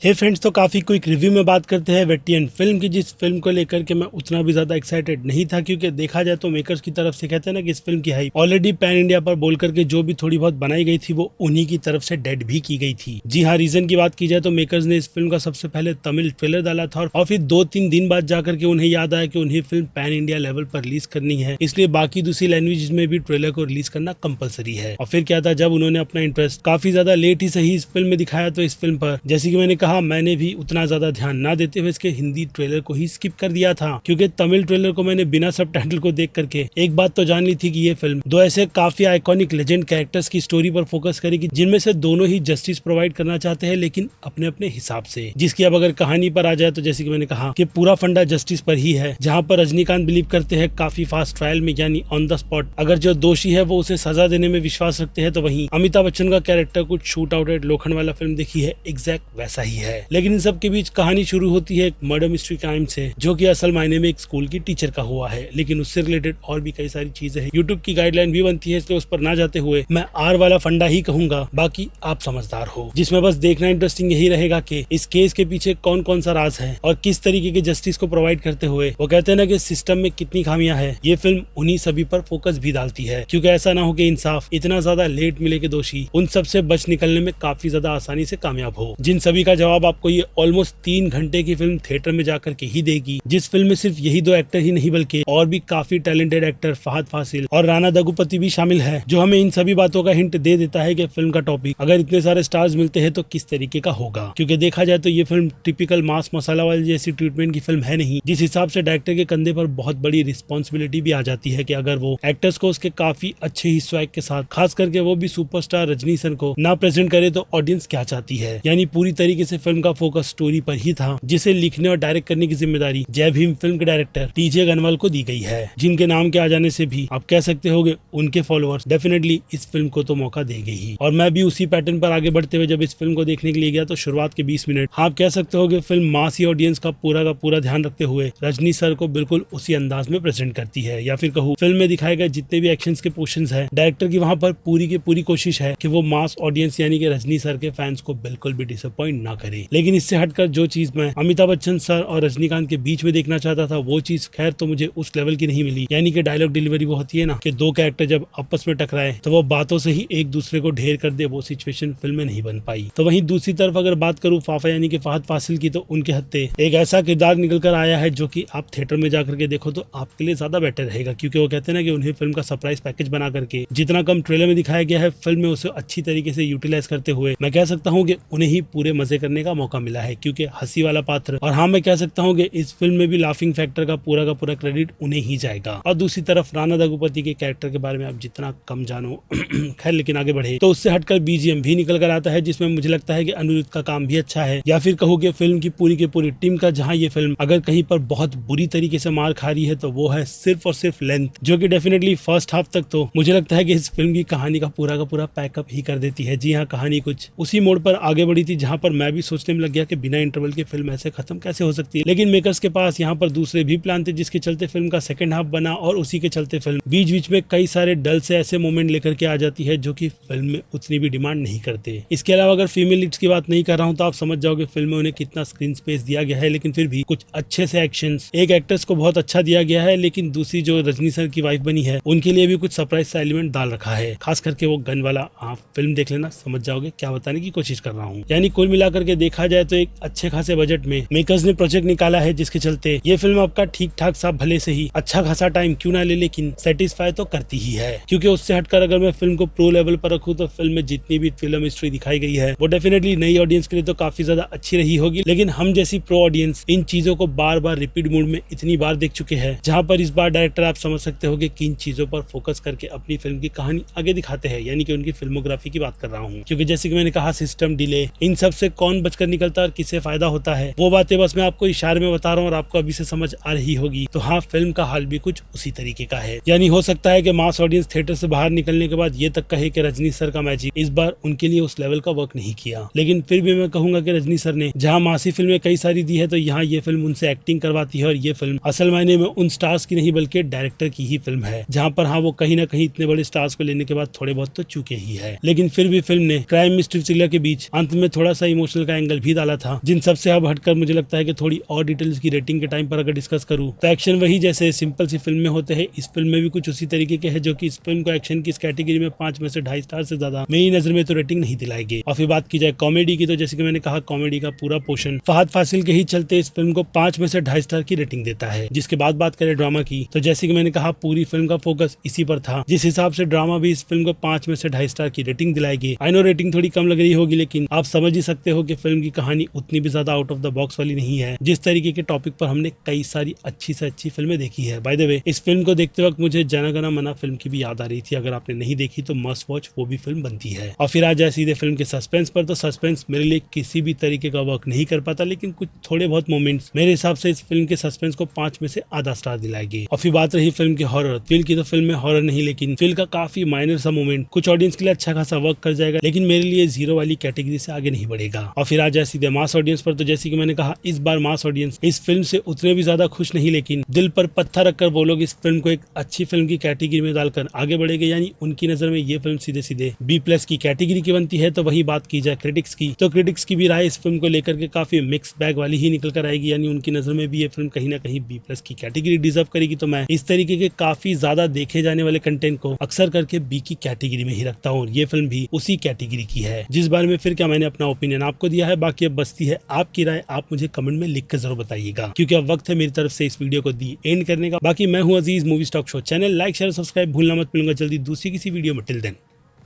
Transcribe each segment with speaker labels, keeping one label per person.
Speaker 1: हे friends, तो काफी quick review में बात करते हैं वेटियन फिल्म की, जिस फिल्म को लेकर के मैं उतना भी ज्यादा एक्साइटेड नहीं था, क्योंकि देखा जाए तो मेकर्स की तरफ से कहते हैं ना कि इस फिल्म की हाइप ऑलरेडी पैन इंडिया पर बोल करके जो भी थोड़ी बहुत बनाई गई थी वो उन्हीं की तरफ से डेड भी की गई थी। जी हाँ, रीजन की बात की जाए तो मेकर्स ने इस फिल्म का सबसे पहले तमिल ट्रेलर डाला था और फिर 2-3 दिन बाद जाकर के उन्हें याद आया कि उन्हें फिल्म पैन इंडिया लेवल पर रिलीज करनी है, इसलिए बाकी दूसरी लैंग्वेज में भी ट्रेलर को रिलीज करना कंपलसरी है। और फिर क्या था, जब उन्होंने अपना इंटरेस्ट काफी ज्यादा लेट ही सही इस फिल्म में दिखाया, तो इस फिल्म पर जैसे कि मैंने कहा, मैंने भी उतना ज्यादा ध्यान ना देते हुए इसके हिंदी ट्रेलर को ही स्किप कर दिया था, क्योंकि तमिल ट्रेलर को मैंने बिना सबटाइटल को देख करके एक बात तो जान ली थी कि ये फिल्म दो ऐसे काफी आइकॉनिक लेजेंड कैरेक्टर्स की स्टोरी पर फोकस करेगी, जिनमें से दोनों ही जस्टिस प्रोवाइड करना चाहते हैं, लेकिन अपने अपने हिसाब से। जिसकी अब अगर कहानी पर आ जाए तो जैसे कि मैंने कहा कि पूरा फंडा जस्टिस पर ही है, जहाँ पर रजनीकांत बिलीव करते हैं काफी फास्ट ट्रायल में, यानी ऑन द स्पॉट अगर जो दोषी है वो उसे सजा देने में विश्वास रखते हैं, तो वहीं अमिताभ बच्चन का कैरेक्टर कुछ शूट आउट एट लोखंड वाला फिल्म देखी है, एग्जैक्ट वैसा ही है। लेकिन इन सब के बीच कहानी शुरू होती है एक मर्डर मिस्ट्री क्राइम से, जो कि असल मायने में एक स्कूल की टीचर का हुआ है, लेकिन उससे रिलेटेड और भी कई सारी चीजें हैं। यूट्यूब की गाइडलाइन भी बनती है, इसलिए उस पर ना जाते हुए मैं आर वाला फंडा ही कहूंगा, बाकी आप समझदार हो। जिसमें बस देखना इंटरेस्टिंग यही रहेगा कि इस केस के पीछे कौन कौन सा राज है और किस तरीके के जस्टिस को प्रोवाइड करते हुए वो कहते हैं ना कि सिस्टम में कितनी खामियां है, ये फिल्म उन्हीं सभी पर फोकस भी डालती है, क्योंकि ऐसा ना हो कि इंसाफ इतना ज्यादा लेट मिले कि दोषी उन सब से बच निकलने में काफी ज्यादा आसानी से कामयाब हो। जिन सभी का जवाब आपको ये ऑलमोस्ट 3 घंटे की फिल्म थिएटर में जाकर के ही देगी, जिस फिल्म में सिर्फ यही 2 एक्टर ही नहीं बल्कि और भी काफी टैलेंटेड एक्टर फहद फासिल और राणा दग्गुपति भी शामिल है, जो हमें इन सभी बातों का हिंट दे देता है कि फिल्म का टॉपिक अगर इतने सारे स्टार्स मिलते हैं तो किस तरीके का होगा। क्योंकि देखा जाए तो ये फिल्म टिपिकल मास मसाला वाली जैसी ट्रीटमेंट की फिल्म है नहीं, जिस हिसाब से डायरेक्टर के कंधे पर बहुत बड़ी रिस्पॉन्सिबिलिटी भी आ जाती है कि अगर वो एक्टर्स को उसके काफी अच्छे ही स्वैग के साथ, खास करके वो भी सुपरस्टार रजनी सर को ना प्रेजेंट करे तो ऑडियंस क्या चाहती है। यानी पूरी तरीके से फिल्म का फोकस स्टोरी पर ही था, जिसे लिखने और डायरेक्ट करने की जिम्मेदारी जय भीम फिल्म के डायरेक्टर टीजे गनवाल को दी गई है, जिनके नाम के आ जाने से भी आप कह सकते होगे उनके फॉलोअर्स डेफिनेटली इस फिल्म को तो मौका देंगे ही। और मैं भी उसी पैटर्न पर आगे बढ़ते हुए जब इस फिल्म को देखने के लिए गया तो शुरुआत के 20 मिनट आप कह सकते हो कि फिल्म मासी ऑडियंस का पूरा ध्यान रखते हुए रजनी सर को बिल्कुल उसी अंदाज में प्रेजेंट करती है, या फिर कहूँ फिल्म में दिखाए गए जितने भी एक्शंस के पोर्शंस हैं, डायरेक्टर की वहाँ पर पूरी की पूरी कोशिश है कि वो मास ऑडियंस यानी कि रजनी सर के फैंस को बिल्कुल भी डिसअपॉइंट ना करे। लेकिन इससे हटकर जो चीज मैं अमिताभ बच्चन सर और रजनीकांत के बीच में देखना चाहता था, वो चीज खैर तो मुझे उस लेवल की नहीं मिली। यानी कि डायलॉग डिलीवरी वो होती है ना कि 2 कैरेक्टर जब आपस में टकराए तो वो बातों से ही एक दूसरे को ढेर कर दे, वो सिचुएशन फिल्म में नहीं बन पाई। तो वहीं दूसरी तरफ अगर बात करूँ फाफा यानी कि फहद फासिल की, तो उनके हत्ते एक ऐसा किरदार निकल कर आया है जो कि आप थिएटर में जाकर के देखो तो आपके लिए ज्यादा बेटर रहेगा, क्योंकि वो कहते हैं ना कि उन्हें फिल्म का सरप्राइज पैकेज बना करके जितना कम ट्रेलर में दिखाया गया है, फिल्म में उसे अच्छी तरीके से यूटिलाइज करते हुए मैं कह सकता हूँ कि उन्हें ही पूरे मजे करने का मौका मिला है, क्योंकि हंसी वाला पात्र। और हाँ, मैं कह सकता हूँ कि इस फिल्म में भी लाफिंग फैक्टर का पूरा क्रेडिट उन्हें ही जाएगा। और दूसरी तरफ राणा दग्गुपति के कैरेक्टर के बारे में आप जितना कम जानो खैर, लेकिन आगे बढ़े तो उससे हटकर बीजीएम भी निकल कर आता है, जिसमें मुझे लगता है कि अनिरुद्ध का काम भी अच्छा है, या फिर कहूँ कि फिल्म की पूरी टीम का, जहाँ ये फिल्म अगर कहीं पर बहुत बुरी तरीके से मार खा रही है तो वो है सिर्फ और सिर्फ लेंथ, जो कि डेफिनेटली फर्स्ट हाफ तक तो मुझे लगता है कि इस फिल्म की कहानी का पूरा पैकअप ही कर देती है। जी हाँ, कहानी कुछ उसी मोड़ पर आगे बढ़ी थी जहाँ पर मैं भी सोचने में लग गया कि बिना इंटरवल के फिल्म ऐसे खत्म कैसे हो सकती है। लेकिन मेकर्स के पास यहाँ पर दूसरे भी प्लान थे, जिसके चलते फिल्म का सेकंड हाफ बना, और उसी के चलते फिल्म बीच में कई सारे डल से ऐसे मोमेंट लेकर के आ जाती है जो कि फिल्म में उतनी भी डिमांड नहीं करते। इसके अलावा अगर फीमेल लीड्स की बात नहीं कर रहा हूँ तो आप समझ जाओगे फिल्म में उन्हें कितना स्क्रीन स्पेस दिया गया है, लेकिन फिर भी कुछ अच्छे से एक्शंस एक एक्ट्रेस को बहुत अच्छा दिया गया है, लेकिन दूसरी जो रजनी सर की वाइफ बनी है उनके लिए भी कुछ सरप्राइज सा एलिमेंट डाल रखा है, खास करके वो गन वाला। आप फिल्म देख लेना, समझ जाओगे क्या बताने की कोशिश कर रहा हूँ। यानी कुल मिलाकर के देखा जाए तो एक अच्छे खासे बजट में मेकर्स ने प्रोजेक्ट निकाला है, जिसके चलते ये फिल्म आपका ठीक ठाक सा भले से ही अच्छा खासा टाइम क्यों ना ले, लेकिन सेटिस्फाई तो करती ही है। क्योंकि उससे हटकर अगर मैं फिल्म को प्रो लेवल पर रखूँ तो फिल्म में जितनी भी फिल्म हिस्ट्री दिखाई गई है वो डेफिनेटली नई ऑडियंस के लिए तो काफी ज्यादा अच्छी रही होगी, लेकिन हम जैसी प्रो ऑडियंस इन चीजों को बार रिपीट मूड में इतनी बार देख चुके हैं, जहाँ पर इस बार डायरेक्टर आप समझ सकते हो कि किन चीजों पर फोकस करके अपनी फिल्म की कहानी आगे दिखाते हैं, यानी कि उनकी फिल्मोग्राफी की बात कर रहा हूँ। क्योंकि जैसे कि मैंने कहा, सिस्टम डिले, इन सब से कौन बचकर निकलता है और किससे फायदा होता है, वो बातें बस मैं आपको इशारे में बता रहा हूँ और आपको अभी से समझ आ रही होगी। तो हाँ, फिल्म का हाल भी कुछ उसी तरीके का है। यानी हो सकता है कि मास ऑडियंस थिएटर से बाहर निकलने के बाद ये तक कहे कि रजनी सर का मैजिक इस बार उनके लिए उस लेवल का वर्क नहीं किया, लेकिन फिर भी मैं कहूंगा कि रजनी सर ने जहाँ मासी फिल्में कई सारी दी है, तो यहाँ ये फिल्म उनसे एक्टिंग करवाती है, और ये फिल्म असल मायने में उन स्टार्स की नहीं बल्कि डायरेक्टर की ही फिल्म है, जहाँ पर हाँ वो कहीं ना कहीं इतने बड़े स्टार्स को लेने के बाद थोड़े बहुत तो चूके ही है, लेकिन फिर भी फिल्म ने क्राइम मिस्ट्री थ्रिलर के बीच अंत में थोड़ा सा इमोशनल का एंगल भी डाला था, जिन सबसे अब हटकर मुझे लगता है कि थोड़ी और डिटेल्स की रेटिंग के टाइम पर अगर डिस्कस करूं तो एक्शन वही जैसे सिंपल सी फिल्म में होते हैं, इस फिल्म में भी कुछ उसी तरीके के हैं, जो कि इस फिल्म को एक्शन की इस कैटेगरी में 5 में से 2.5 स्टार से ज्यादा मेरी नजर में तो रेटिंग नहीं दिलाएगी। और फिर बात की जाए कॉमेडी की, तो जैसे कि मैंने कहा कॉमेडी का पूरा पोर्शन फहद फासिल के ही चलते इस फिल्म को 5 में से 2.5 स्टार की रेटिंग देता है। जिसके बाद बात करें ड्रामा की, तो जैसे कि मैंने कहा पूरी फिल्म का फोकस इसी पर था, जिस हिसाब से ड्रामा भी इस फिल्म को 5 में से 2.5 स्टार की रेटिंग दिलाएगी। आई नो रेटिंग थोड़ी कम लग रही होगी, लेकिन आप समझ ही सकते हो कि फिल्म की कहानी उतनी भी ज्यादा आउट ऑफ द बॉक्स वाली नहीं है, जिस तरीके के टॉपिक पर हमने कई सारी अच्छी से अच्छी फिल्में देखी है। बाय द वे, इस फिल्म को देखते वक्त मुझे जन गण मन फिल्म की भी याद आ रही थी। अगर आपने नहीं देखी तो मस्ट वॉच, वो भी फिल्म बनती है। और फिर आ जाए सीधे फिल्म के सस्पेंस पर, तो सस्पेंस मेरे लिए किसी भी तरीके का वर्क नहीं कर पाता, लेकिन कुछ थोड़े बहुत मोमेंट्स मेरे हिसाब से इस फिल्म के सस्पेंस को 5 में से आधा स्टार दिलाएगी। और फिर बात रही फिल्म की हॉरर, फील की तो फिल्म में हॉरर नहीं, लेकिन फिल्म का काफी माइनर सा मोमेंट कुछ ऑडियंस के लिए अच्छा खासा वर्क कर जाएगा, लेकिन मेरे लिए 0 वाली कैटेगरी से आगे नहीं बढ़ेगा। और फिर आ जाए सीधे मास ऑडियंस पर, तो जैसे कि मैंने कहा इस बार मास ऑडियंस इस फिल्म से उतने भी ज्यादा खुश नहीं, लेकिन दिल पर पत्थर रखकर वो लोग इस फिल्म को एक अच्छी फिल्म की कैटेगरी में डालकर आगे बढ़ेंगे। यानी उनकी नजर में ये फिल्म सीधे सीधे B+ की कैटेगरी की बनती है। तो वही बात की जाए क्रिटिक्स की, तो क्रिटिक्स की भी राय इस फिल्म को लेकर के काफी मिक्स बैग वाली ही निकल कर आएगी। यानी उनकी नजर में भी ये फिल्म कहीं ना कहीं B+ की कैटेगरी डिजर्व करेगी। तो मैं इस तरीके के काफी ज्यादा देखे जाने वाले कंटेंट को अक्सर करके B की कैटेगरी में ही रखता हूँ, और ये फिल्म भी उसी कैटेगरी की है। जिस बारे में फिर क्या मैंने अपना ओपिनियन आपको दिया है, बाकी अब बचती है आपकी राय। आप मुझे कमेंट में लिख कर जरूर बताइएगा, क्योंकि अब वक्त है मेरी तरफ से इस वीडियो को दी एंड करने का। बाकी मैं हूँ Aziz, movie stock show channel like share subscribe भूलना मत। मिलूंगा जल्दी दूसरी किसी वीडियो में। Till then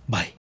Speaker 1: bye.